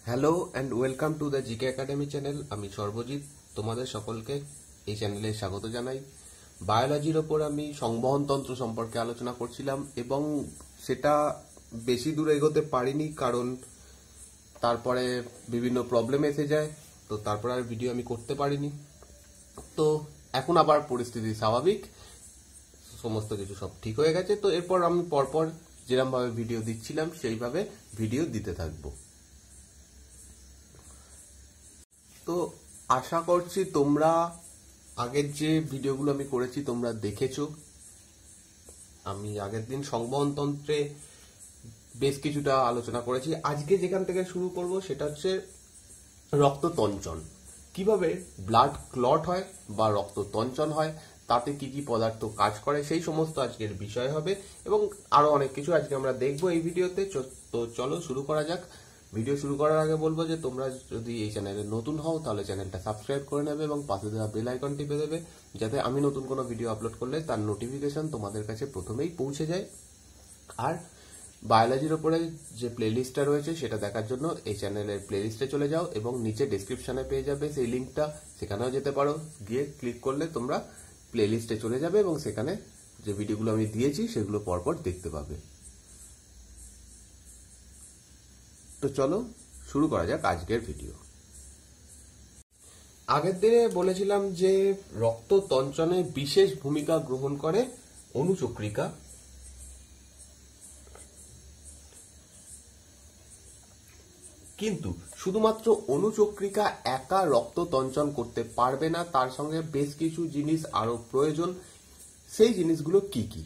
Hello and welcome to the GK academy channel. আমি সর্বজিৎ, তোমাদের সকলকে এই চ্যানেলে স্বাগত জানাই। বায়োলজির ওপর আমি সংবহনতন্ত্র সম্পর্কে আলোচনা করছিলাম এবং সেটা বেশি দূর এগোতে পারিনি, কারণ তারপরে বিভিন্ন প্রবলেম এসে যায়, তো তারপর আর ভিডিও আমি করতে পারিনি। তো এখন আবার পরিস্থিতি স্বাভাবিক, সমস্ত কিছু সব ঠিক হয়ে গেছে। তো এরপর আমি পরপর যেরকমভাবে ভিডিও দিচ্ছিলাম সেইভাবে ভিডিও দিতে থাকবো। তো আশা করছি তোমরা আগের যে ভিডিওগুলো আমি করেছি তোমরা দেখেছো। আমি আগের দিন সংবহনতন্ত্রে বেশ কিছুটা আলোচনা করেছি। আজকে যেখান থেকে শুরু করব সেটা হচ্ছে রক্ততঞ্চন। কিভাবে ব্লাড ক্লট হয় বা রক্ততঞ্চন হয়, তাতে কি কি পদার্থ কাজ করে, সেই সমস্ত আজকের বিষয় হবে এবং আরো অনেক কিছু আজকে আমরা দেখবো এই ভিডিওতে। তো চলো শুরু করা যাক। ভিডিও শুরু করার আগে বলবো যে তোমরা যদি এই চ্যানেলে নতুন হও তাহলে চ্যানেলটা সাবস্ক্রাইব করে নেবে এবং পাশে দেওয়া বেল আইকন টিপে দেবে, যাতে আমি নতুন কোনো ভিডিও আপলোড করলে তার নোটিফিকেশন তোমাদের কাছে প্রথমেই পৌঁছে যায়। আর বায়োলজির ওপরে যে প্লেলিস্টটা রয়েছে সেটা দেখার জন্য এই চ্যানেলের প্লেলিস্টে চলে যাও এবং নিচে ডেসক্রিপশনে পেয়ে যাবে সেই লিঙ্কটা, সেখানেও যেতে পারো। গিয়ে ক্লিক করলে তোমরা প্লেলিস্টে চলে যাবে এবং সেখানে যে ভিডিওগুলো আমি দিয়েছি সেগুলো পরপর দেখতে পাবে। তো চলো শুরু করা যাক আজকের ভিডিও। আগের দিনে বলেছিলাম যে রক্ততঞ্চনে বিশেষ ভূমিকা গ্রহণ করে অনুচক্রিকা। কিন্তু শুধুমাত্র অনুচক্রিকা একা রক্ততঞ্চন করতে পারবে না, তার সঙ্গে বেশ কিছু জিনিস আরো প্রয়োজন। সেই জিনিসগুলো কি কি?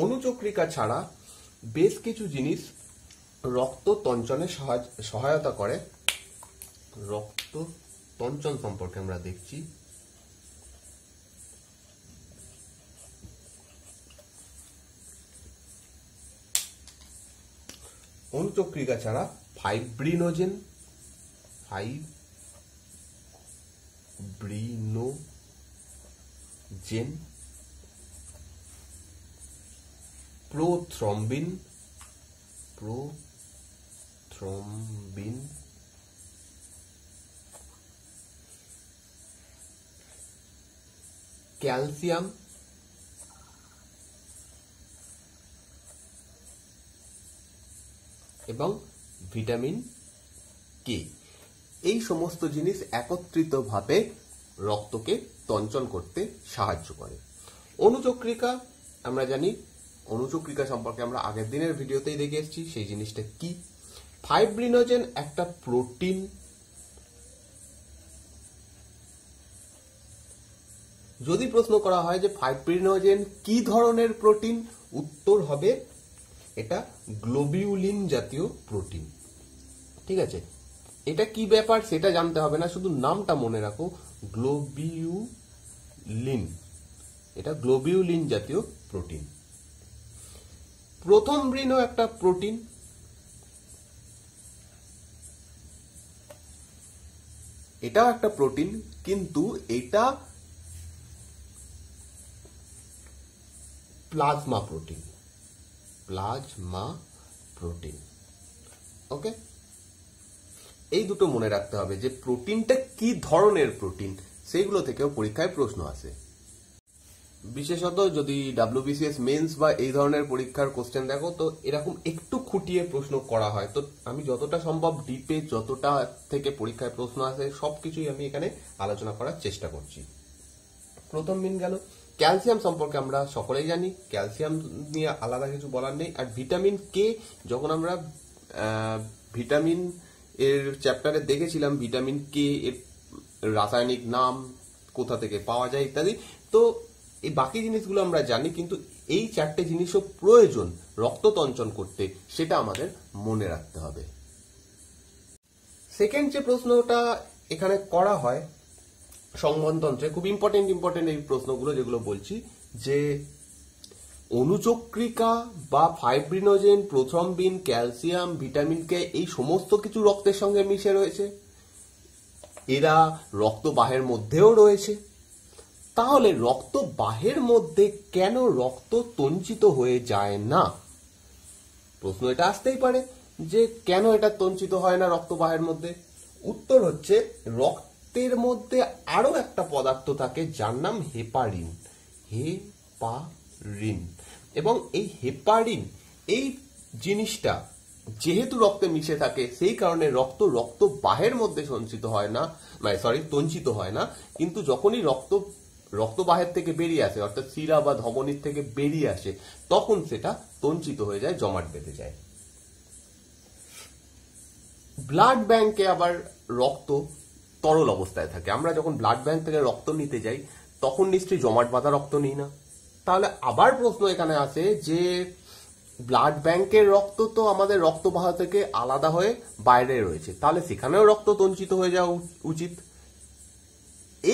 অনুচক্রিকা ছাড়া বেশ কিছু জিনিস রক্ততঞ্চনে সহায়তা করে। রক্ততঞ্চন সম্পর্কে আমরা দেখছি। অনুচক্রিকা ছাড়া ফাইব্রিনোজেন, প্রোথ্রম্বিন, ক্যালসিয়াম এবং ভিটামিন কে, এই সমস্ত জিনিস একত্রিতভাবে রক্তকে তঞ্চন করতে সাহায্য করে। অনুচক্রিকা আমরা জানি, অনুচক্রিকা সম্পর্কে আমরা আগের দিনের ভিডিওতেই দেখে এসেছি সেই জিনিসটা কি। ফাইব্রিনোজেন একটা প্রোটিন। যদি প্রশ্ন করা হয় যে ফাইব্রিনোজেন কি ধরনের প্রোটিন, উত্তর হবে এটা গ্লোবিউলিন জাতীয় প্রোটিন। ঠিক আছে, এটা কি ব্যাপার সেটা জানতে হবে না, শুধু নামটা মনে রাখো, গ্লোবিউলিন। এটা গ্লোবিউলিন জাতীয় প্রোটিন। প্রথমব্রিনও একটা প্রোটিন। এটাও একটা প্রোটিন, কিন্তু এটা প্লাজমা প্রোটিন। ওকে, এই দুটো মনে রাখতে হবে যে প্রোটিনটা কি ধরনের প্রোটিন, সেইগুলো থেকেও পরীক্ষায় প্রশ্ন আসে। বিশেষত যদি WBCS মেন্স বা এই ধরনের পরীক্ষার কোশ্চেন দেখো, তো এরকম একটু খুঁটিয়ে প্রশ্ন করা হয়। তো আমি যতটা সম্ভব ডিপে, যতটা থেকে পরীক্ষায় প্রশ্ন আসে সবকিছুই আমি এখানে আলোচনা করার চেষ্টা করছি। প্রথম দিন গেল। ক্যালসিয়াম সম্পর্কে আমরা সকলেই জানি, ক্যালসিয়াম নিয়ে আলাদা কিছু বলার নেই। আর ভিটামিন কে, যখন আমরা ভিটামিন এর চ্যাপ্টারে দেখেছিলাম ভিটামিন কে এর রাসায়নিক নাম, কোথা থেকে পাওয়া যায় ইত্যাদি, তো এই বাকি জিনিসগুলো আমরা জানি, কিন্তু এই চারটে জিনিসও প্রয়োজন রক্ততঞ্চন করতে, সেটা আমাদের মনে রাখতে হবে। সেকেন্ড যে প্রশ্নটা এখানে করা হয় সংবহনতন্ত্রে, খুব ইম্পর্টেন্ট এই প্রশ্নগুলো যেগুলো বলছি, যে অনুচক্রিকা বা fibrinogen, prothrombin, calcium, vitamin K, এই সমস্ত কিছু রক্তের সঙ্গে মিশে রয়েছে, এরা রক্তবাহের মধ্যেও রয়েছে। তাহলে রক্তবাহের মধ্যে কেন রক্ত তঞ্চিত হয়ে যায় না? প্রশ্ন এটা আসতেই পারে যে কেন এটা তঞ্চিত হয় না রক্তবাহের মধ্যে? উত্তর হচ্ছে রক্তের মধ্যে আরো একটা পদার্থ থাকে যার নাম হেপারিন। হেপারিন। এবং এই হেপারিন এই জিনিসটা যেহেতু রক্তে মিশে থাকে সেই কারণে রক্তবাহের মধ্যে সঞ্চিত হয় না, তঞ্চিত হয় না। কিন্তু যখনই রক্তবাহের থেকে বেরিয়ে আসে, অর্থাৎ শিরা বা ধমনীর থেকে বেরিয়ে আসে, তখন সেটা তঞ্চিত হয়ে যায়, জমাট বেঁধে যায়। ব্লাড ব্যাংকে আবার রক্ত তরল অবস্থায় থাকে। আমরা যখন ব্লাড ব্যাংক থেকে রক্ত নিতে যাই তখন নিশ্চয়ই জমাট বাঁধা রক্ত নিই না। তাহলে আবার প্রশ্ন এখানে আসে যে ব্লাড ব্যাংকের রক্ত তো আমাদের রক্তবাহ থেকে আলাদা হয়ে বাইরে রয়েছে, তাহলে সেখানেও রক্ত তঞ্চিত হয়ে যাওয়া উচিত।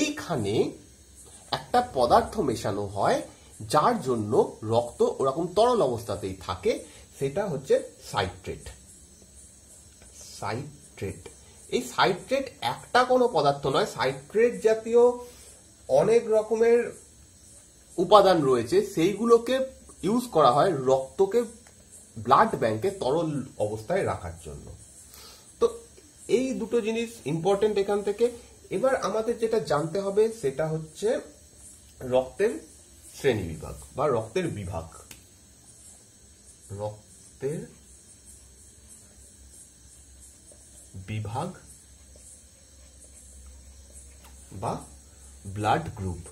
এইখানে একটা পদার্থ মেশানো হয় যার জন্য রক্ত ওরকম তরল অবস্থাতেই থাকে, সেটা হচ্ছে সাইট্রেট। সাইট্রেট, এই সাইট্রেট একটা কোনো পদার্থ নয়, সাইট্রেট জাতীয় অনেক রকমের উপাদান রয়েছে, সেইগুলোকে ইউজ করা হয় রক্তকে ব্লাড ব্যাংকে তরল অবস্থায় রাখার জন্য। তো এই দুটো জিনিস ইম্পর্টেন্ট এখান থেকে। এবার আমাদের যেটা জানতে হবে সেটা হচ্ছে রক্তের শ্রেণী বিভাগ বা রক্তের বিভাগ। রক্তের বিভাগ বা ব্লাড গ্রুপ।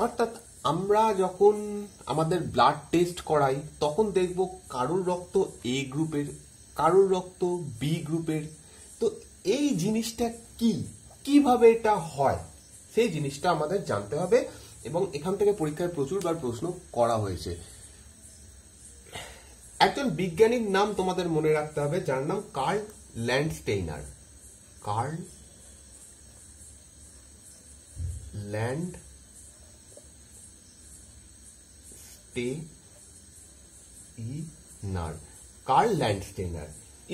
অর্থাৎ আমরা যখন আমাদের ব্লাড টেস্ট করাই তখন দেখব কারোর রক্ত এ গ্রুপের, কারোর রক্ত বি গ্রুপের। তো এই জিনিসটা কিভাবে এটা হয় সেই জিনিসটা আমাদের জানতে হবে, এবং এখান থেকে পরীক্ষায় প্রচুরবার প্রশ্ন করা হয়েছে। একজন বিজ্ঞানীর নাম তোমাদের মনে রাখতে হবে যার নাম কার্ল ল্যান্ডস্টেইনার। Curl Landsteiner.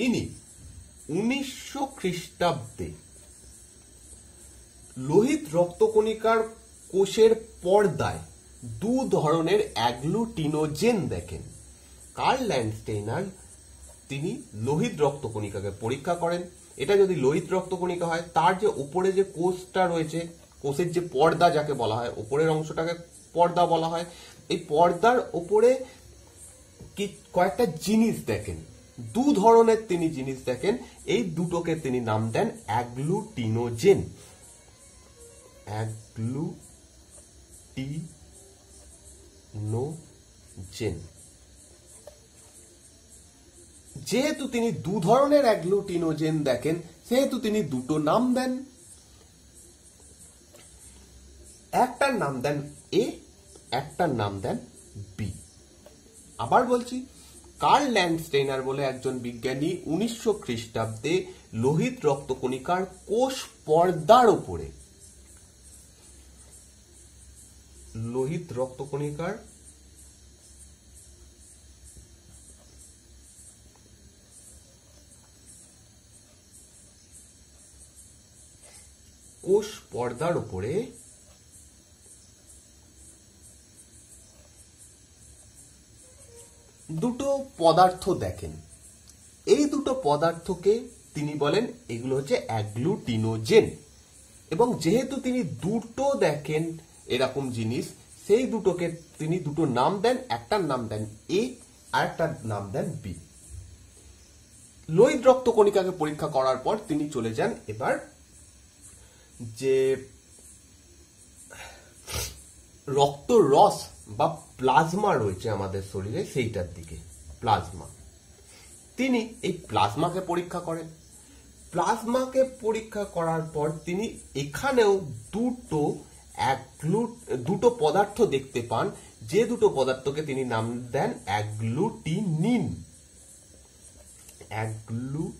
ইনি 1900 খ্রিস্টাব্দে লোহিত রক্তকণিকার কোষের পর্দায় দু ধরনের অ্যাগ্লুটিনোজেন দেখেন। কার্ল ল্যান্ডস্টেইনার তিনি লোহিত রক্তকণিকাকে পরীক্ষা করেন। এটা যদি লোহিত রক্তকণিকা হয়, তার যে উপরে যে কোষটা রয়েছে, কোষের যে পর্দা যাকে বলা হয়, উপরের অংশটাকে পর্দা বলা হয়, এই পর্দার উপরে কয়েকটা জিনিস দেখেন, দু ধরনের তিনি জিনিস দেখেন। এই দুটোকে তিনি নাম দেন অ্যাগ্লুটিনোজেন। অ্যাগ্লুটিনোজেন। যেহেতু তিনি দু ধরনের অ্যাগ্লুটিনোজেন দেখেন সেহেতু তিনি দুটো নাম দেন, একটার নাম দেন এ, একটার নাম দেন বি। আবার বলছি, কার্ল ল্যান্ডস্টেইনার বলে একজন বিজ্ঞানী 1900 খ্রিস্টাব্দে লোহিত রক্তকণিকার কোষ পর্দার উপরে, লোহিত রক্তকণিকার কোষ পর্দার উপরে দুটো পদার্থ দেখেন। এই দুটো পদার্থকে তিনি বলেন এগুলো হচ্ছে অ্যাগ্লুটিনোজেন। এবং যেহেতু তিনি দুটো দেখেন এরকম জিনিস, সেই দুটোকে তিনি দুটো নাম দেন, একটার নাম দেন এ আর একটার নাম দেন বি। লোহিত রক্তকণিকাকে পরীক্ষা করার পর তিনি চলে যান এবার যে রক্ত রস বা প্লাজমা রয়েছে আমাদের শরীরে সেইটার দিকে, প্লাজমা। তিনি এই প্লাজমাকে পরীক্ষা করেন। প্লাজমাকে পরীক্ষা করার পর তিনি এখানেও দুটো পদার্থ দেখতে পান, যে দুটো পদার্থকে তিনি নাম দেন অ্যাগ্লুটিনিন। অ্যাগ্লুটিনিন।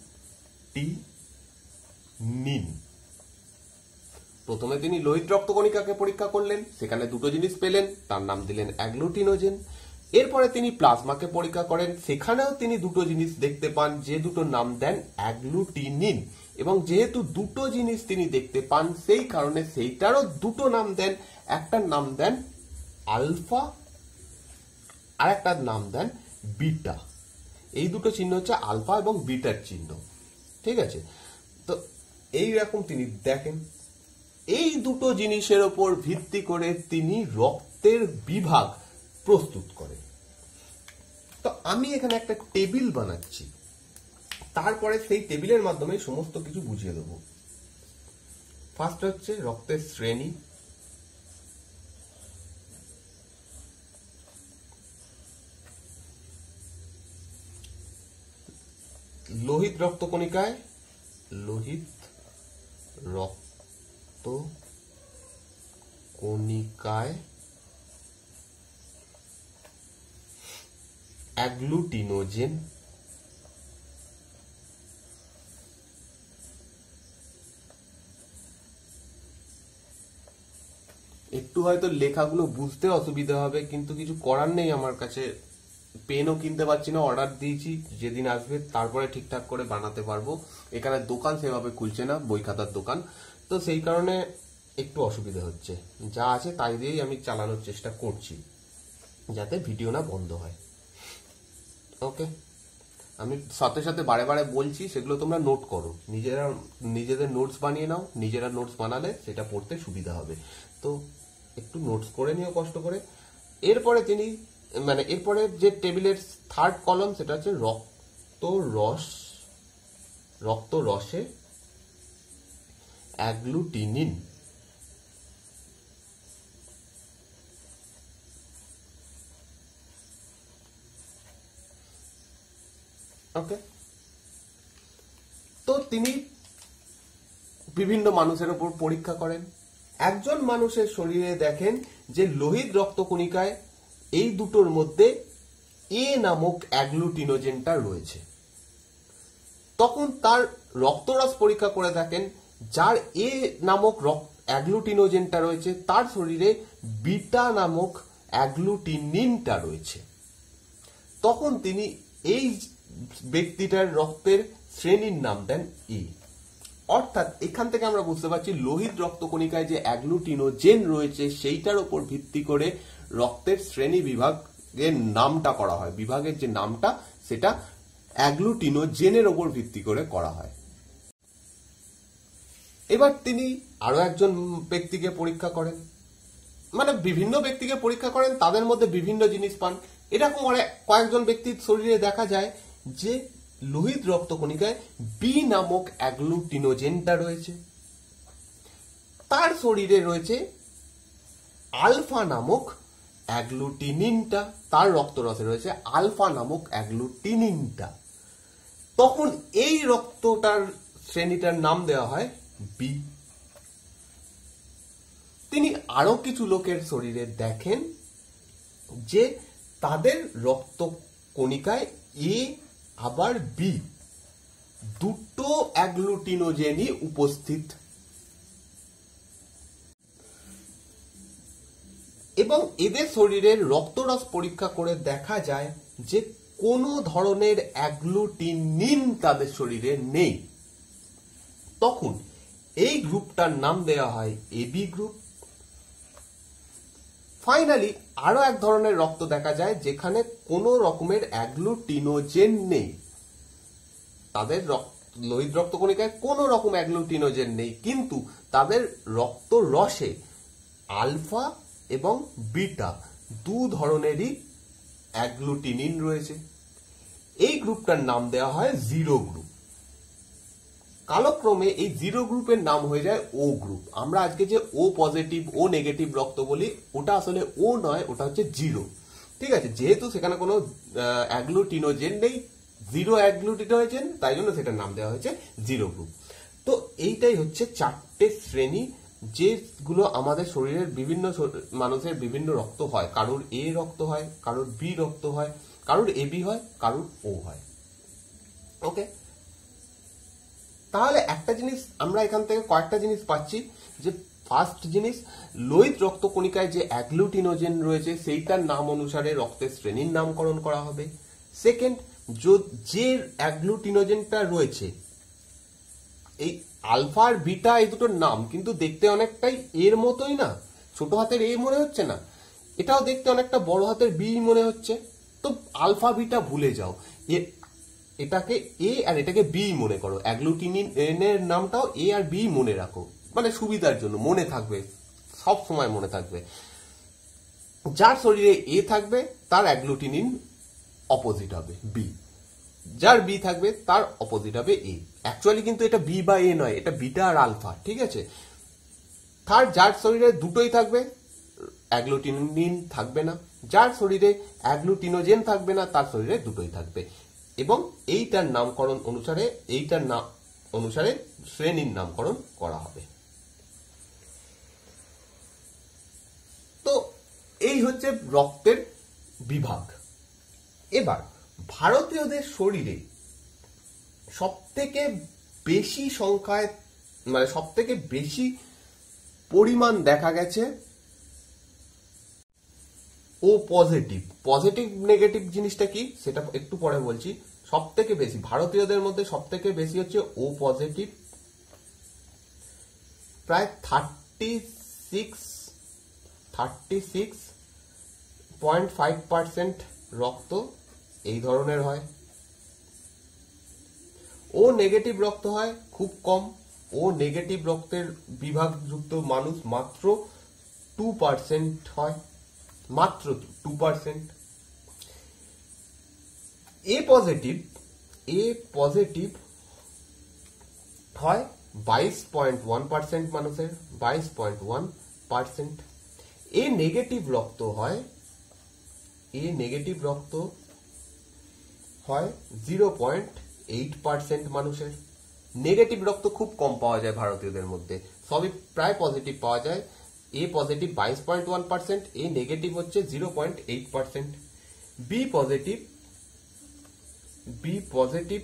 প্রথমে তিনি লোহিত রক্তকণিকাকে পরীক্ষা করলেন, সেখানে দুটো জিনিস পেলেন, তার নাম দিলেন অ্যাগ্লুটিনোজেন। এরপরে তিনি প্লাজমাকে পরীক্ষা করেন, সেখানেও তিনি দুটো জিনিস দেখতে পান, যে দুটো নাম দেন অ্যাগ্লুটিনিন। এবং যেহেতু দুটো জিনিস তিনি দেখতে পান, সেই কারণে সেইটারও দুটো নাম দেন, একটার নাম দেন আলফা আর একটার নাম দেন বিটা। এই দুটো চিহ্ন হচ্ছে আলফা এবং বিটার চিহ্ন, ঠিক আছে। তো এইরকম তিনি দেখেন, এই দুটো জিনিসের ওপর ভিত্তি করে তিনি রক্তের বিভাগ প্রস্তুত করেন। তো আমি এখানে একটা টেবিল বানাচ্ছি, তারপরে সেই টেবিলের মাধ্যমে সমস্ত কিছু বুঝিয়ে দেব। ফার্স্ট হচ্ছে রক্তের শ্রেণী, লোহিত রক্তকণিকায় লোহিত রক্তকণিকায় অ্যাগ্লুটিনোজেন, একটু হয়তো লেখাগুলো বুঝতে অসুবিধা হবে, কিন্তু কিছু করার নেই। আমার কাছে পেনও কিনতে পারছি না, অর্ডার দিয়েছি, যেদিন আসবে তারপরে ঠিকঠাক করে বানাতে পারবো। এখানে দোকান সেভাবে খুলছে না, বই খাতার দোকান, তো সেই কারণে একটু অসুবিধা হচ্ছে। যা আছে তাই দিয়েই আমি চালানোর চেষ্টা করছি, যাতে ভিডিও না বন্ধ হয়। ওকে, আমি সাথে সাথে বারে বারে বলছি, সেগুলো তোমরা নোট করো, নিজেদের নোটস বানিয়ে নাও। নিজেরা নোটস বানালে সেটা পড়তে সুবিধা হবে। তো একটু নোটস করে নিও কষ্ট করে। এরপরে এরপরে যে টেবিলের থার্ড কলম, সেটা হচ্ছে রক্তরসে অ্যাগ্লুটিনিন। ওকে, তো তিনি বিভিন্ন মানুষের উপর পরীক্ষা করেন। একজন মানুষের শরীরে দেখেন যে লোহিত রক্তকণিকায় এই দুটোর মধ্যে এ নামক অ্যাগ্লুটিনোজেনটা রয়েছে। তখন তার রক্তরস পরীক্ষা করে দেখেন, যার এ নামক অ্যাগ্লুটিনোজেনটা রয়েছে তার শরীরে বিটা নামক অ্যাগ্লুটিনিনটা রয়েছে। তখন তিনি এই ব্যক্তিটার রক্তের শ্রেণীর নাম দেন এ। অর্থাৎ এখান থেকে আমরা বুঝতে পারছি লোহিত রক্তকণিকায় যে অ্যাগ্লুটিনোজেন রয়েছে সেইটার উপর ভিত্তি করে রক্তের শ্রেণী বিভাগের নামটা করা হয়। বিভাগের যে নামটা সেটা অ্যাগ্লুটিনোজেনের উপর ভিত্তি করে করা হয়। এবার তিনি আরো একজন ব্যক্তিকে পরীক্ষা করেন, মানে বিভিন্ন ব্যক্তিকে পরীক্ষা করেন, তাদের মধ্যে বিভিন্ন জিনিস পান। এরকম কয়েকজন ব্যক্তির শরীরে দেখা যায় যে লোহিত রক্তকণিকায় বি নামক অ্যাগ্লুটিনোজেনটা রয়েছে, তার শরীরে রয়েছে আলফা নামক অ্যাগ্লুটিনিনটা, তার রক্তরসে রয়েছে আলফা নামক অ্যাগ্লুটিনিনটা। তখন এই রক্তটার শ্রেণীটার নাম দেওয়া হয় বি। তিনি আরো কিছু লোকের শরীরে দেখেন যে তাদের রক্তকণিকায় এ আবার বি দুটো অ্যাগ্লুটিনোজেনই উপস্থিত, এবং এদের শরীরের রক্তরস পরীক্ষা করে দেখা যায় যে কোনো ধরনের অ্যাগ্লুটিনিন তাদের শরীরে নেই। তখন এই গ্রুপটার নাম দেওয়া হয় এবি গ্রুপ। ফাইনালি আরো এক ধরনের রক্ত দেখা যায় যেখানে কোনো রকমের অ্যাগ্লুটিনোজেন নেই, তাদের লোহিত রক্তকণিকায় কোনো রকম অ্যাগ্লুটিনোজেন নেই, কিন্তু তাদের রক্ত রসে আলফা এবং বিটা দু ধরনেরই অ্যাগ্লুটিনিন রয়েছে। এই গ্রুপটার নাম দেওয়া হয় জিরো গ্রুপ। কালক্রমে এই জিরো গ্রুপের নাম হয়ে যায় ও গ্রুপ। আমরা আজকে যে ও পজিটিভ ও নেগেটিভ রক্ত বলি, ওটা আসলে ও নয়, ওটা হচ্ছে জিরো। ঠিক আছে, যেহেতু সেখানে কোনো অ্যাগ্লুটিনোজেন নেই, জিরো অ্যাগ্লুটিনোজেন, তাই জন্য সেটার নাম দেওয়া হয়েছে জিরো গ্রুপ। তো এইটাই হচ্ছে চারটে শ্রেণী, যেগুলো আমাদের শরীরের বিভিন্ন মানুষের বিভিন্ন রক্ত হয়। কারোর এ রক্ত হয়, কারোর বি রক্ত হয়, কারোর এবি হয়, কারোর ও হয়। ওকে, তাহলে একটা জিনিস আমরা এখান থেকে কয়েকটা জিনিস পাচ্ছি, যে ফার্স্ট জিনিস, লোহিত রক্তকণিকায় যে অ্যাগ্লুটিনোজেন রয়েছে সেইটার নাম অনুসারে রক্তের শ্রেণীর নামকরণ করা হবে। সেকেন্ড, যে অ্যাগ্লুটিনোজেনটা রয়েছে, এই আলফা আর বিটা এই দুটোর নাম কিন্তু দেখতে অনেকটাই এর মতোই না, ছোট হাতের এ মনে হচ্ছে না, এটাও দেখতে অনেকটা বড় হাতের বি মনে হচ্ছে। তো আলফা বিটা ভুলে যাও, এটাকে এ আর এটাকে বি মনে করো। অ্যাগ্লুটিনের নামটাও এ আর বি মনে রাখো, মানে সুবিধার জন্য মনে থাকবে, সব সময় মনে থাকবে। যার শরীরে এ থাকবে তার অ্যাগ্লুটিনিন অপোজিট হবে বি, যার বি থাকবে তার অপোজিট হবে এ। অ্যাকচুয়ালি কিন্তু এটা বি বা এ নয়, এটা বিটা আর আলফা, ঠিক আছে। থার্ড, যার শরীরে দুটোই থাকবে অ্যাগ্লুটিনিন থাকবে না, যার শরীরে অ্যাগ্লুটিনোজেন থাকবে না তার শরীরে দুটোই থাকবে। এবং এইটার নামকরণ অনুসারে শ্রেণীর নামকরণ করা হবে। তো এই হচ্ছে রক্তের বিভাগ। এবার ভারতীয়দের শরীরে সবথেকে বেশি সংখ্যায়, মানে সবথেকে বেশি পরিমাণ দেখা গেছে ও পজিটিভ। পজিটিভ নেগেটিভ জিনিসটা কি সেটা একটু পরে বলছি। সবথেকে বেশি ভারতীয়দের মধ্যে সবথেকে বেশি হচ্ছে ও পজিটিভ, প্রায় 36.5% রক্ত এই ধরনের হয়। ও নেগেটিভ রক্ত হয় খুব কম। ও নেগেটিভ রক্তের বিভাগযুক্ত মানুষ মাত্র 2% হয়, মাত্র 2%। এ পজিটিভ হয় 22.1% মানুষের, 22.1%। এ নেগেটিভ রক্ত হয় 0.8% মানুষের। নেগেটিভ রক্ত খুব কম পাওয়া যায় ভারতীয়দের মধ্যে, সবই প্রায় পজিটিভ পাওয়া যায়। এ পজিটিভ 22.1%, এ নেগেটিভ হচ্ছে 0.8%। বি পজিটিভ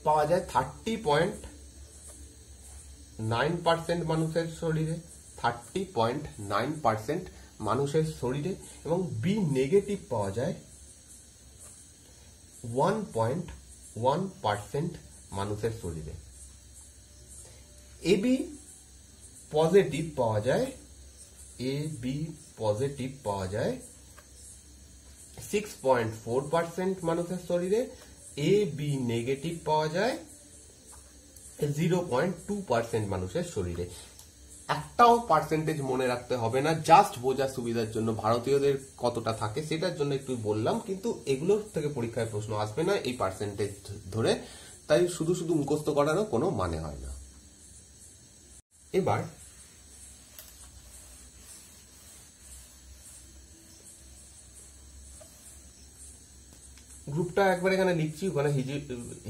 পাওয়া যায় 30.9% মানুষের শরীরে, 30.9% মানুষের শরীরে। এবং বি নেগেটিভ পাওয়া যায় 1.1% মানুষের শরীরে। এবি পজিটিভ পাওয়া যায় 6.4% মানুষের শরীরে। এ বি নেগেটিভ পাওয়া যায় 0.2% মানুষের শরীরে। একটাও পার্সেন্টেজ মনে রাখতে হবে না, জাস্ট বোঝার সুবিধার জন্য ভারতীয়দের কতটা থাকে সেটার জন্য একটু বললাম, কিন্তু এগুলোর থেকে পরীক্ষায় প্রশ্ন আসবে না এই পার্সেন্টেজ ধরে, তাই শুধু শুধু মুখস্থ করারও কোনো মানে হয় না। এবার গ্রুপটা একবার এখানে লিখছি, ওখানে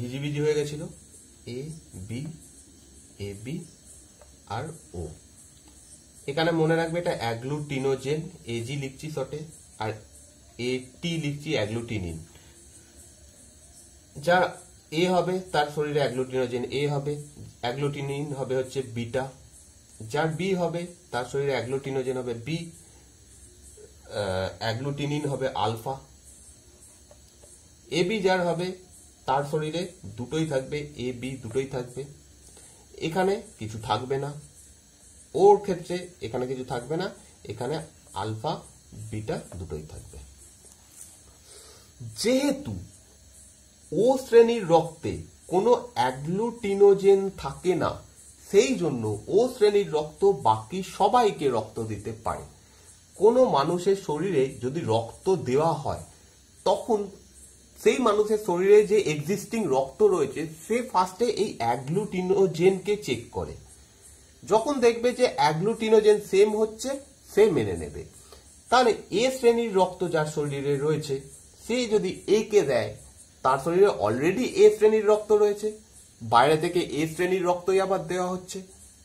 হিজিবিজি হয়ে গেছিল। এ বি আর ও। এখানে মনে রাখবে এটা অ্যাগ্লুটিনোজেন, এজি লিখছি শর্টে, আর এ টি লিখছি অ্যাগ্লুটিনিন। যা এ হবে তার শরীরে অ্যাগ্লুটিনোজেন এ হবে, অ্যাগ্লুটিনিন হবে হচ্ছে বিটা। যার বি হবে তার শরীরে অ্যাগ্লুটিনোজেন হবে বি, অ্যাগ্লুটিনিন হবে আলফা। এ বি যার হবে তার শরীরে দুটোই থাকবে, এ বি দুটোই থাকবে, এখানে কিছু থাকবে না। ওর ক্ষেত্রে এখানে কিছু থাকবে না, এখানে আলফা বিটা দুটোই থাকবে। যেহেতু ও শ্রেণীর রক্তে কোনো অ্যাগ্লুটিনোজেন থাকে না, সেই জন্য ও শ্রেণীর রক্ত বাকি সবাইকে রক্ত দিতে পারে। কোনো মানুষের শরীরে যদি রক্ত দেওয়া হয় তখন সেই মানুষের শরীরে যে এক্সিস্টিং রক্ত রয়েছে সে ফার্স্টে এই অ্যাগ্লুটিনোজেনকে চেক করে। যখন দেখবে যে অ্যাগ্লুটিনোজেন সেম হচ্ছে সে মেনে নেবে। তাহলে এ শ্রেণীর রক্ত যার শরীরে রয়েছে সে যদি এ কে দেয়, তার শরীরে অলরেডি এ শ্রেণীর রক্ত রয়েছে, বাইরে থেকে এ শ্রেণীর রক্তই আবার দেওয়া হচ্ছে,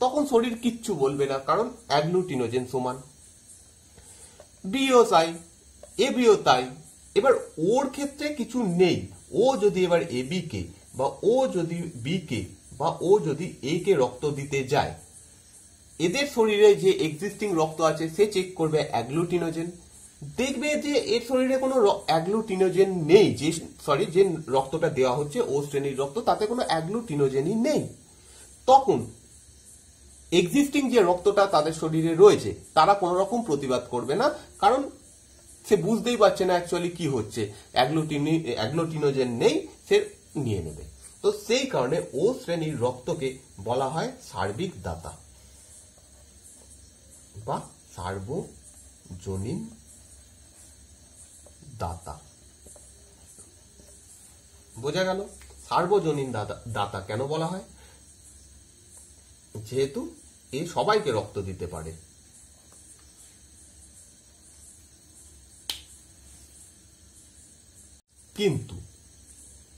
তখন শরীর কিচ্ছু বলবে না, কারণ অ্যাগ্লুটিনোজেন সমান। বিও তাই, এ বিও তাই। এবার ওর ক্ষেত্রে কিছু নেই, ও যদি এবার এ বি কে বা ও যদি বি কে বা ও যদি এ কে রক্ত দিতে যায়, এদের শরীরে যে এক্সিস্টিং রক্ত আছে সে চেক করবে অ্যাগ্লুটিনোজেন, দেখবে যে এর শরীরে কোনো অ্যাগ্লুটিনোজেন নেই, যে রক্তটা দেওয়া হচ্ছে ও শ্রেণীর রক্ত, তাতে কোনো অ্যাগ্লুটিনোজেনই নেই। তখন এক্সিস্টিং যে রক্তটা তাদের শরীরে রয়েছে তারা কোনো রকম প্রতিবাদ করবে না, কারণ সে বুঝতেই পারছে না অ্যাকচুয়ালি কি হচ্ছে, অ্যাগ্লুটিনোজেন নেই, সে নিয়ে নেবে। তো সেই কারণে ও শ্রেণীর রক্তকে বলা হয় সার্বিক দাতা বা সার্বজনীন দাতা। বোঝা গেল? সার্বজনীন দাতা কেন বলা হয়? যেহেতু এ সবাইকে রক্ত দিতে পারে। কিন্তু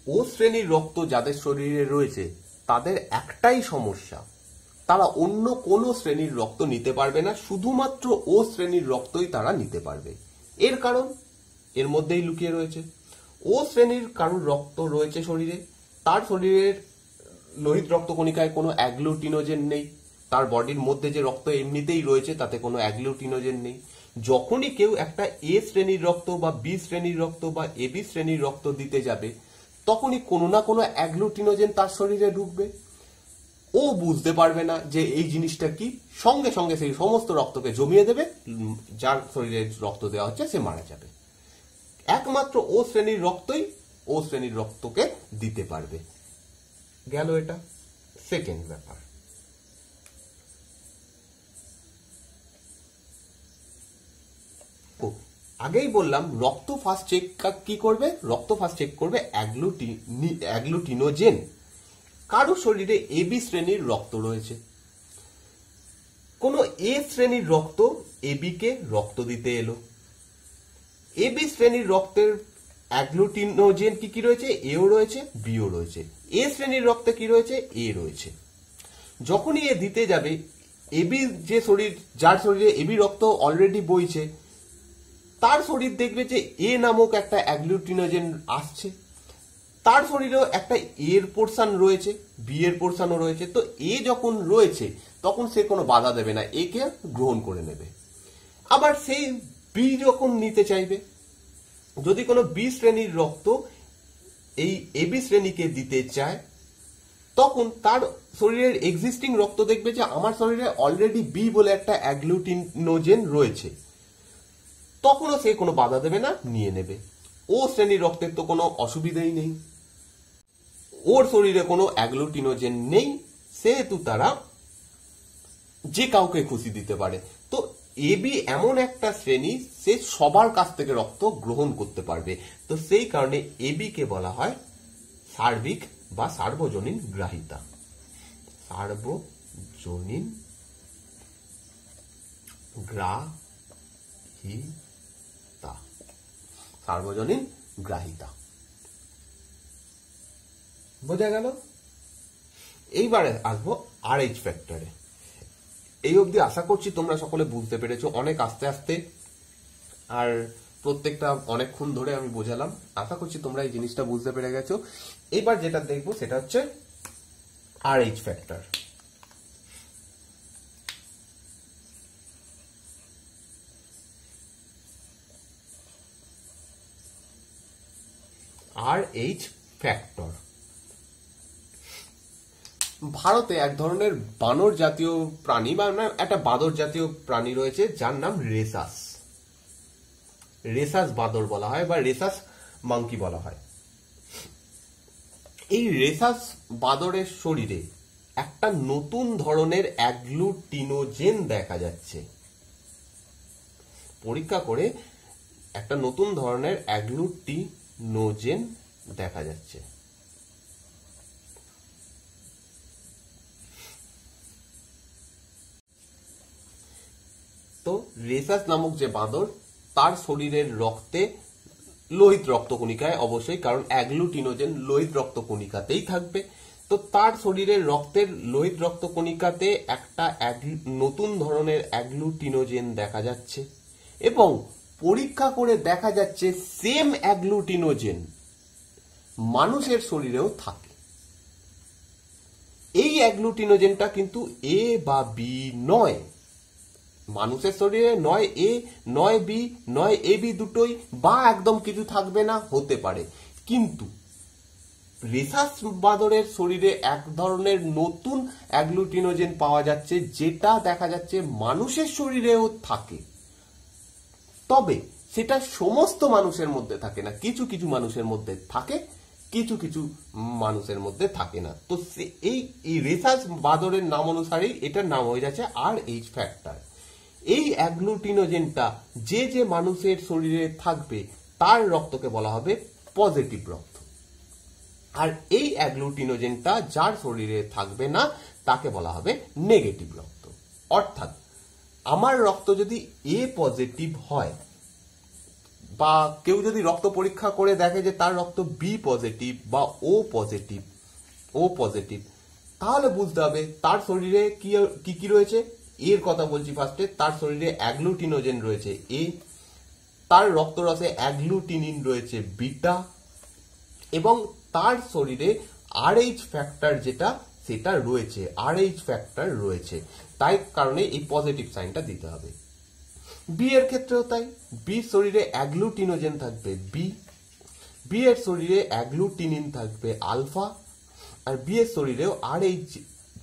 ও শ্রেণীর রক্ত যাদের শরীরে রয়েছে তাদের একটাই সমস্যা, তারা অন্য কোনো শ্রেণীর রক্ত নিতে পারবে না, শুধুমাত্র ও শ্রেণীর রক্তই তারা নিতে পারবে। এর কারণ এর মধ্যেই লুকিয়ে রয়েছে। ও শ্রেণীর কারোর রক্ত রয়েছে শরীরে, তার শরীরের লোহিত রক্তকণিকায় কোনো অ্যাগ্লুটিনোজেন নেই, তার বডির মধ্যে যে রক্ত এমনিতেই রয়েছে তাতে কোনো অ্যাগ্লুটিনোজেন নেই। যখনই কেউ একটা এ শ্রেণীর রক্ত বা বি শ্রেণীর রক্ত বা এবি শ্রেণীর রক্ত দিতে যাবে তখনই কোনো না কোনো অ্যাগ্লুটিনোজেন তার শরীরে ঢুকবে। ও বুঝতে পারবে না যে এই জিনিসটা কি, সঙ্গে সঙ্গে সেই সমস্ত রক্তকে জমিয়ে দেবে, যার শরীরে রক্ত দেওয়া হচ্ছে সে মারা যাবে। একমাত্র ও শ্রেণীর রক্তই ও শ্রেণীর রক্তকে দিতে পারবে। গেল এটা সেকেন্ড ব্যাপার। আগেই বললাম রক্ত ফার্স্ট চেক কি করবে, রক্ত ফার্স্ট চেক করবে অ্যাগ্লুটিনোজেন। কারো শরীরে এবি শ্রেণীর রক্ত রয়েছে, কোন এ শ্রেণীর রক্ত এবি কে রক্ত দিতে এলো, এবি শ্রেণীর রক্তের অ্যাগ্লুটিনোজেন কি কি রয়েছে, এও রয়েছে বিও রয়েছে। এ শ্রেণীর রক্তে কি রয়েছে, এ রয়েছে। যখনই এ দিতে যাবে, এবি যে শরীর, যার শরীরে এবি রক্ত অলরেডি বইছে, তার শরীর দেখবে যে এ নামক একটা অ্যাগ্লুটিনোজেন আসছে, তার শরীরেও একটা এর পোর্শন রয়েছে, বি এর পোর্শনও রয়েছে। তো এ যখন রয়েছে তখন সে কোনো বাধা দেবে না, এ কে গ্রহণ করে নেবে। আবার সেই বি যখন নিতে চাইবে, যদি কোনো বি শ্রেণীর রক্ত এই এবি শ্রেণীকে দিতে চায়, তখন তার শরীরের এক্সিস্টিং রক্ত দেখবে যে আমার শরীরে অলরেডি বি বলে একটা অ্যাগ্লুটিনোজেন রয়েছে, তখনও সে কোনো বাধা দেবে না, নিয়ে নেবে। ও শ্রেণীর রক্তের তো কোনো অসুবিধাই নেই, ওর শরীরে কোনো অ্যাগ্লুটিনোজেন নেই, সেহেতু তারা যে কাউকে খুশি দিতে পারে। তো এবি এমন একটা শ্রেণী, সে সবার কাছ থেকে রক্ত গ্রহণ করতে পারবে। তো সেই কারণে এবি কে বলা হয় সার্বিক বা সার্বজনীন গ্রাহিতা। সার্বজনীন গ্রাহিতা, সার্বজনীন গ্রাহিতা। বোঝা গেল? এইবারে আসবো RH ফ্যাক্টরে। এই অবধি আশা করছি তোমরা সকলে বুঝতে পেরেছো, অনেক আস্তে আস্তে, আর প্রত্যেকটা অনেকক্ষণ ধরে আমি বোঝালাম। আশা করছি তোমরা এই জিনিসটা বুঝতে পেরে গেছো। এবার যেটা দেখবো সেটা হচ্ছে RH ফ্যাক্টর। RH ফ্যাক্টর ভারতে এক ধরনের বানর জাতীয় প্রাণী বা একটা বাদর জাতীয় প্রাণী রয়েছে যার নাম রেসাস। রেসাস বাদর বলা হয় বা রেসাস মাংকি বলা হয়। এই রেসাস বাদরের শরীরে একটা নতুন ধরনের অ্যাগ্লুটিনোজেন দেখা যাচ্ছে। পরীক্ষা করে একটা নতুন ধরনের অ্যাগ্লুটিনোজেন দেখা যাচ্ছে। তো রেসাস নামক যে বাঁদর, তার শরীরের রক্তে লোহিত রক্তকণিকায় অবশ্যই, কারণ অ্যাগ্লুটিনোজেন লোহিত রক্তকণিকাতেই থাকবে। তো তার শরীরের রক্তের লোহিত রক্তকণিকাতে একটা নতুন ধরনের অ্যাগ্লুটিনোজেন দেখা যাচ্ছে এবং পরীক্ষা করে দেখা যাচ্ছে সেম অ্যাগ্লুটিনোজেন মানুষের শরীরেও থাকে। এই অ্যাগ্লুটিনোজেনটা কিন্তু এ বা বি নয়, মানুষের শরীরে নয় এ নয় বি নয় এ বি দুটোই, বা একদম কিছু থাকবে না, হতে পারে। কিন্তু রেসাস বাঁদরের শরীরে এক ধরনের নতুন অ্যাগ্লুটিনোজেন পাওয়া যাচ্ছে, যেটা দেখা যাচ্ছে মানুষের শরীরেও থাকে। তবে সেটা সমস্ত মানুষের মধ্যে থাকে না, কিছু কিছু মানুষের মধ্যে থাকে, কিছু কিছু মানুষের মধ্যে থাকে না। তো এই রেসাস বাঁদরের নাম অনুসারেই এটার নাম হয়ে যাচ্ছে RH ফ্যাক্টর। এই অ্যাগ্লুটিনোজেনটা যে যে মানুষের শরীরে থাকবে তার রক্তকে বলা হবে পজিটিভ রক্ত, আর এই অ্যাগ্লুটিনোজেনটা যার শরীরে থাকবে না তাকে বলা হবে নেগেটিভ রক্ত। অর্থাৎ আমার রক্ত যদি এ পজিটিভ হয়, বা কেউ যদি রক্ত পরীক্ষা করে দেখে যে তার রক্ত বি পজিটিভ বা ও পজিটিভ, তাহলে বুঝতে হবে তার শরীরে কি কি রয়েছে। এর কথা বলছি ফার্স্টে, তার শরীরে অ্যাগ্লুটিনোজেন রয়েছে এ, তার রক্তরসে অ্যাগ্লুটিনিন রয়েছে বিটা, এবং তার শরীরে RH ফ্যাক্টর যেটা সেটা রয়েছে, RH ফ্যাক্টর রয়েছে। তাই কারণে এই পজিটিভ সাইনটা দিতে হবে। বি এর ক্ষেত্রেও তাই, বি শরীরে অ্যাগ্লুটিনোজেন থাকবে বি এর শরীরে অ্যাগ্লুটিনিন থাকবে আলফা, আর বি এর শরীরেও RH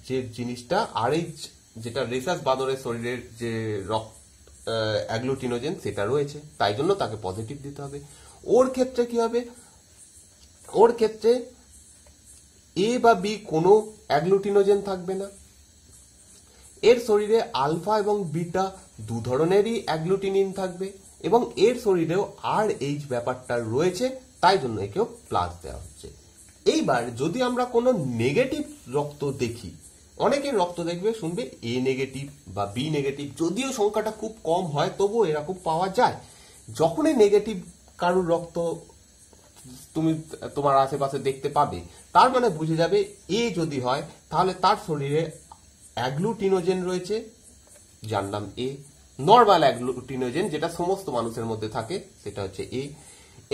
যে জিনিসটা, RH যেটা রেসাস বাঁদরের শরীরের যে অ্যাগ্লুটিনোজেন সেটা রয়েছে, তাই জন্য তাকে পজিটিভ দিতে হবে। ওর ক্ষেত্রে কি হবে, ওর ক্ষেত্রে এ বা বি কোনো অ্যাগ্লুটিনোজেন থাকবে না, এর শরীরে আলফা এবং বিটা দু ধরনেরই অ্যাগ্লুটিনিন থাকবে, এবং এর শরীরেও RH ব্যাপারটা রয়েছে, তাই জন্য একেও প্লাস দেওয়া হচ্ছে। এইবার যদি আমরা কোনো নেগেটিভ রক্ত দেখি, অনেকের রক্ত দেখবে শুনবে এ নেগেটিভ বা বি নেগেটিভ, যদিও সংখ্যাটা খুব কম হয় তবুও এরকম পাওয়া যায়। যখনই নেগেটিভ কারোর রক্ত তুমি তোমার আশেপাশে দেখতে পাবে, তার মানে বুঝে যাবে এ যদি হয় তাহলে তার শরীরে অ্যাগ্লুটিনোজেন রয়েছে যার নাম এ, নর্মাল অ্যাগ্লুটিনোজেন যেটা সমস্ত মানুষের মধ্যে থাকে সেটা হচ্ছে এ।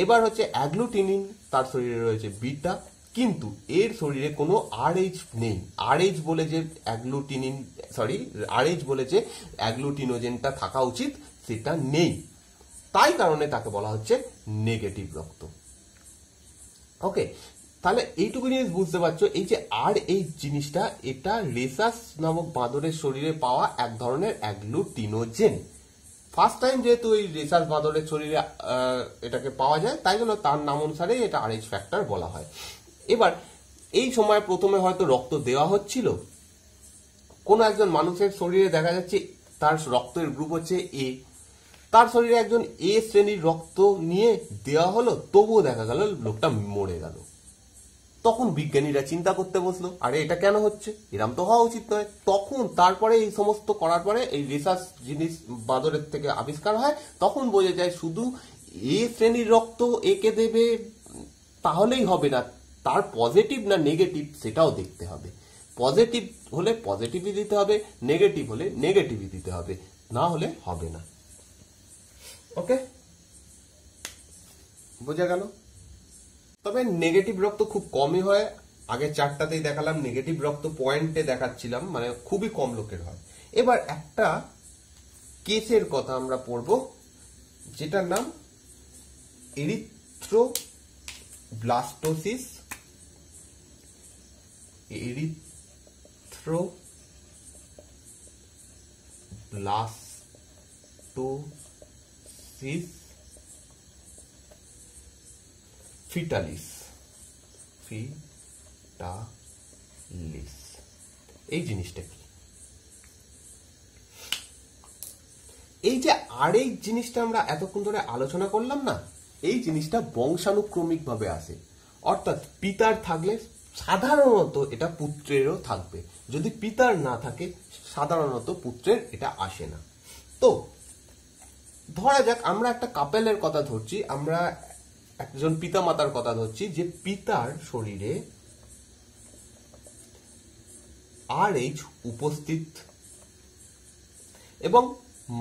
এবার হচ্ছে অ্যাগ্লুটিনিন তার শরীরে রয়েছে বিটা, কিন্তু এর শরীরে কোনো RH নেই, RH বলে যে অ্যাগ্লুটিনোজেনটা থাকা উচিত সেটা নেই, তাই কারণে তাকে বলা হচ্ছে নেগেটিভ রক্ত। ওকে, তাহলে এইটুকু জিনিস বুঝতে পারছো, এই যে RH জিনিসটা এটা রেসাস নামক বাঁদরের শরীরে পাওয়া এক ধরনের অ্যাগ্লুটিনোজেন। ফার্স্ট টাইম যেহেতু এই রেসাস বাঁদরের শরীরে এটাকে পাওয়া যায়, তাই জন্য তার নাম অনুসারে এটা RH ফ্যাক্টর বলা হয়। এবার এই সময় প্রথমে হয়তো রক্ত দেওয়া হচ্ছিল, কোন একজন মানুষের শরীরে দেখা যাচ্ছে তার রক্তের গ্রুপ হচ্ছে এ, তার শরীরে একজন এ শ্রেণীর রক্ত নিয়ে দেওয়া হলো, তবুও দেখা গেল লোকটা মরে গেল। তখন বিজ্ঞানীরা চিন্তা করতে বসলো, আরে এটা কেন হচ্ছে, এরম তো হওয়া উচিত নয়। তখন তারপরে এই সমস্ত করার পরে এই রিসার্চ জিনিস বাঁদরের থেকে আবিষ্কার হয়, তখন বোঝা যায় শুধু এ শ্রেণীর রক্ত একে দেবে তাহলেই হবে না, তার পজিটিভ না নেগেটিভ সেটাও দেখতে হবে। পজিটিভ হলে পজিটিভই দিতে হবে, নেগেটিভ হলে নেগেটিভই দিতে হবে, না হলে হবে না। ওকে, বোঝা গেল? তবে নেগেটিভ রক্ত খুব কমই হয়, আগে চারটাতেই দেখালাম নেগেটিভ রক্ত পয়েন্টে দেখাচ্ছিলাম, মানে খুবই কম লোকের হয়। এবার একটা কেসের কথা আমরা পড়ব যেটার নাম এরিথ্রোব্লাস্টোসিস। Erythroblastosis fetalis. এই জিনিসটা কি? এই যে RH জিনিসটা আমরা এতক্ষণ ধরে আলোচনা করলাম না, এই জিনিসটা বংশানুক্রমিক ভাবে আসে, অর্থাৎ পিতার থাকলে সাধারণত এটা পুত্রেরও থাকবে, যদি পিতার না থাকে সাধারণত পুত্রের এটা আসে না। তো ধরা যাক আমরা একটা কাপেলের কথা ধরছি, আমরা একজন পিতা মাতার কথা ধরছি, যে পিতার শরীরে RH উপস্থিত এবং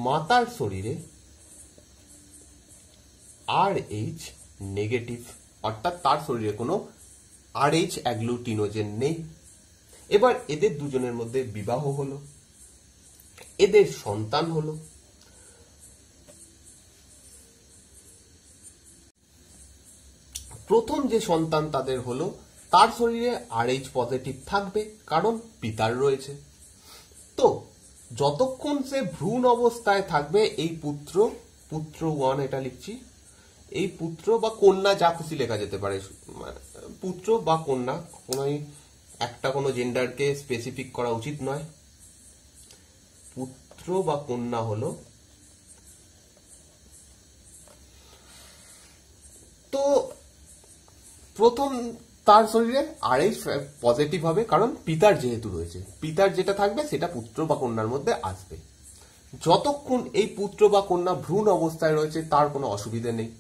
মাতার শরীরে RH নেগেটিভ, অর্থাৎ তার শরীরে কোনো RH অ্যাগ্লুটিনোজেন নেই। এবার এদের দুজনের মধ্যে বিবাহ হলো, এদের সন্তান হলো। প্রথম যে সন্তান তাদের হলো তার শরীরে RH পজিটিভ থাকবে, কারণ পিতার রয়েছে। তো যতক্ষণ সে ভ্রূণ অবস্থায় থাকবে এই পুত্র 1 এটা লিখছি, এই পুত্র বা কন্যা যা খুশি লেখা যেতে পারে, পুত্র বা কন্যা, কোনো জেন্ডারকে স্পেসিফিক করা উচিত নয়। পুত্র বা কন্যা হলো, তো প্রথম তার শরীরে RH পজিটিভ হবে, কারণ পিতার যেহেতু রয়েছে, পিতার যেটা থাকবে সেটা পুত্র বা কন্যার মধ্যে আসবে। যতক্ষণ এই পুত্র বা কন্যা ভ্রূণ অবস্থায় রয়েছে তার কোনো অসুবিধা নেই।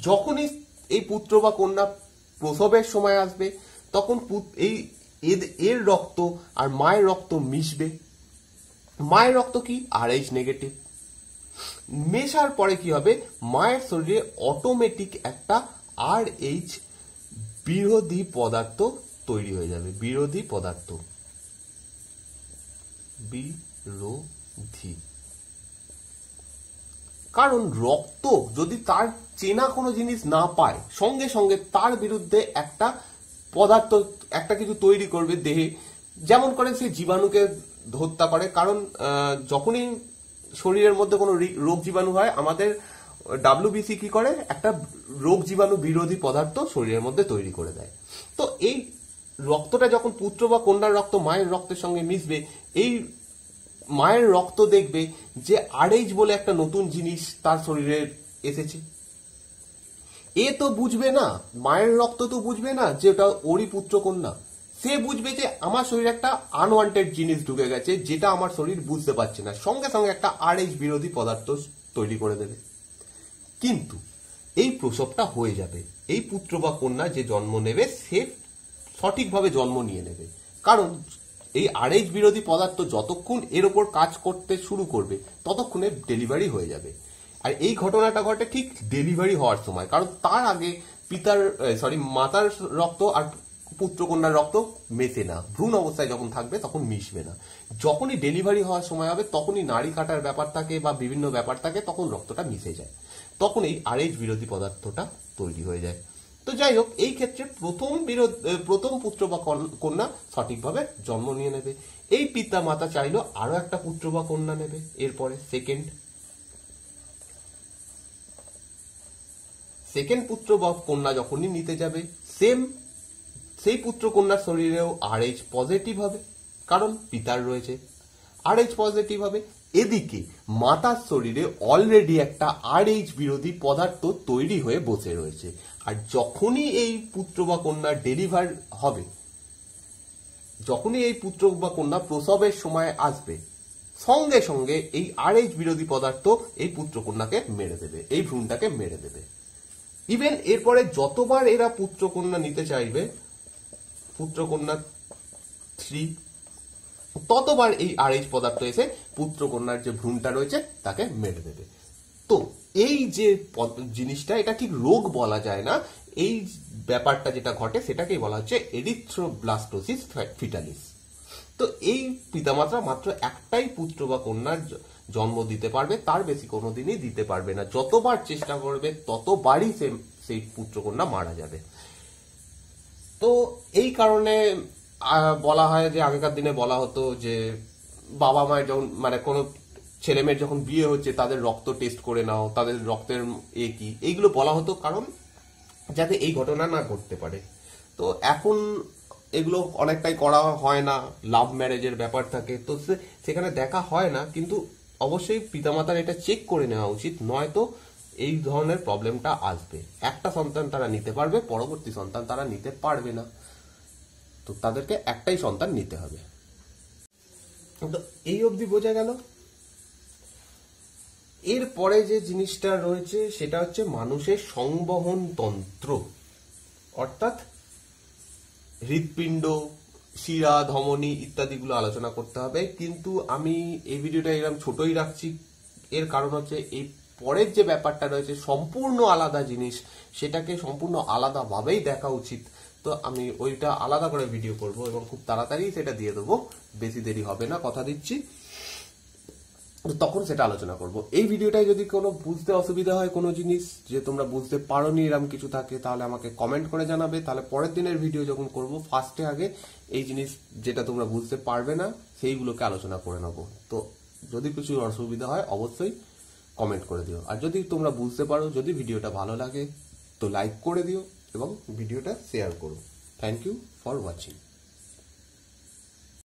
যখনই এই পুত্র বা কন্যা প্রসবের সময় আসবে তখন এর রক্ত আর মায়ের রক্ত মিশবে। মায়ের রক্ত কি RH নেগেটিভ, মেশার পরে কি হবে, মায়ের শরীরে অটোমেটিক একটা RH বিরোধী পদার্থ তৈরি হয়ে যাবে। বিরোধী পদার্থ, বিরোধী, কারণ রক্ত যদি তার চেনা কোনো জিনিস না পায় সঙ্গে সঙ্গে তার বিরুদ্ধে একটা পদার্থ, একটা কিছু তৈরি করবে দেহে, যেমন করে সে জীবাণুকে হত্যা করে। কারণ যখনই শরীরের মধ্যে কোনো রোগ জীবাণু হয়, আমাদের WBC কি করে, একটা রোগ জীবাণু বিরোধী পদার্থ শরীরের মধ্যে তৈরি করে দেয়। তো এই রক্তটা যখন পুত্র বা কন্যার রক্ত মায়ের রক্তের সঙ্গে মিশবে, এই মায়ের রক্ত দেখবে যে RH বলে একটা নতুন জিনিস তার শরীরে এসেছে। এ তো বুঝবে না, মায়ের রক্ত তো বুঝবে না যে ওটা ওরই পুত্র কন্যা। সে বুঝবে যে আমার শরীরে একটা আনওয়ান্টেড জিনিস ঢুকে গেছে, যেটা আমার শরীর বুঝতে পারছে না, সঙ্গে সঙ্গে একটা RH বিরোধী পদার্থ তৈরি করে দেবে। কিন্তু এই প্রসবটা হয়ে যাবে, এই পুত্র বা কন্যা যে জন্ম নেবে সে সঠিকভাবে জন্ম নিয়ে নেবে, কারণ এই RH বিরোধী পদার্থ যতক্ষণ এর ওপর কাজ করতে শুরু করবে ততক্ষণে ডেলিভারি হয়ে যাবে। আর এই ঘটনাটা ঘটে ঠিক ডেলিভারি হওয়ার সময়, কারণ তার আগে মাতার রক্ত আর পুত্র কন্যার রক্ত মেশে না, ভ্রূণ অবস্থায় যখন থাকবে তখন মিশবে না। যখনই ডেলিভারি হওয়ার সময় হবে তখনই নাড়ি কাটার ব্যাপার থাকে বা বিভিন্ন ব্যাপার থাকে, তখন রক্তটা মিশে যায়, তখন এই RH বিরোধী পদার্থটা তৈরি হয়ে যায়। তো যাই হোক, এই ক্ষেত্রে প্রথম পুত্র বা কন্যা সঠিকভাবে জন্ম নিয়ে নেবে। এই পিতা মাতা চাইলো আরো একটা পুত্র বা কন্যা নেবে, এরপরে সেকেন্ড পুত্র বা কন্যা যখনই নিতে যাবে, সেই পুত্র কন্যার শরীরেও RH পজিটিভ হবে, কারণ পিতার রয়েছে, RH পজিটিভ হবে। এদিকে মাতার শরীরে অলরেডি একটা RH বিরোধী পদার্থ তৈরি হয়ে বসে রয়েছে। আর যখনই এই পুত্র বা কন্যা ডেলিভার হবে, যখনই এই পুত্র বা কন্যা প্রসবের সময় আসবে, সঙ্গে সঙ্গে এই RH বিরোধী পদার্থ এই পুত্র কন্যাকে মেরে দেবে, এই ভ্রূণটাকে মেরে দেবে। ইভেন এরপরে যতবার এরা পুত্র কন্যা নিতে চাইবে, পুত্র কন্যা 3, ততবার এই RH পদার্থ এসে পুত্র কন্যার যে ভ্রূণটা রয়েছে তাকে মেরে দেবে। তো এই যে জিনিসটা, এটা ঠিক রোগ বলা যায় না, এই ব্যাপারটা যেটা ঘটে সেটাকেই বলা হচ্ছে এরিথ্রোব্লাস্টোসিস ফিটালিস। তো এই পিতামাতা মাত্র একটাই পুত্র বা কন্যার জন্ম দিতে পারবে, তার বেশি কোনোদিনই দিতে পারবে না। যতবার চেষ্টা করবে ততবারই সেই পুত্র কন্যা মারা যাবে। তো এই কারণে বলা হয় যে, আগেকার দিনে বলা হতো যে বাবা মায়ের যখন কোনো ছেলে মেয়ের যখন বিয়ে হচ্ছে তাদের রক্ত টেস্ট করে নাও, তাদের রক্তের কি, এইগুলো বলা হতো, কারণ যাতে এই ঘটনা না ঘটতে পারে। তো এখন এগুলো অনেকটাই করা হয় না, লাভ ম্যারেজের ব্যাপার থাকে, তো সেখানে দেখা হয় না। কিন্তু অবশ্যই পিতামাতার এটা চেক করে নেওয়া উচিত, নয়তো এই ধরনের প্রবলেমটা আসবে। একটা সন্তান তারা নিতে পারবে, পরবর্তী সন্তান তারা নিতে পারবে না, তো তাদেরকে একটাই সন্তান নিতে হবে। তো এই অবধি বোঝা গেল। এরপরে যে জিনিসটা রয়েছে সেটা হচ্ছে মানুষের সংবহন তন্ত্র, অর্থাৎ হৃৎপিণ্ড, শিরা, ধমনী ইত্যাদিগুলো আলোচনা করতে হবে। কিন্তু আমি এই ভিডিওটা এরকম ছোটই রাখছি, এর কারণ হচ্ছে এই পরের যে ব্যাপারটা রয়েছে সম্পূর্ণ আলাদা জিনিস, সেটাকে সম্পূর্ণ আলাদাভাবেই দেখা উচিত। তো আমি ওইটা আলাদা করে ভিডিও করব এবং খুব তাড়াতাড়ি সেটা দিয়ে দেবো, বেশি দেরি হবে না, কথা দিচ্ছি। তখন সেটা আলোচনা করব। এই ভিডিওটায় যদি কোনো বুঝতে অসুবিধা হয়, কোনো জিনিস যে তোমরা বুঝতে পারোনি এরকম কিছু থাকে, তাহলে আমাকে কমেন্ট করে জানাবে। তাহলে পরের দিনের ভিডিও যখন করব, ফার্স্টে আগে এই জিনিস যেটা তোমরা বুঝতে পারবে না সেইগুলোকে আলোচনা করে নেবো। তো যদি কিছু অসুবিধা হয় অবশ্যই কমেন্ট করে দিও। আর যদি তোমরা বুঝতে পারো, যদি ভিডিওটা ভালো লাগে তো লাইক করে দিও এবং ভিডিওটা শেয়ার করো। Thank you for watching.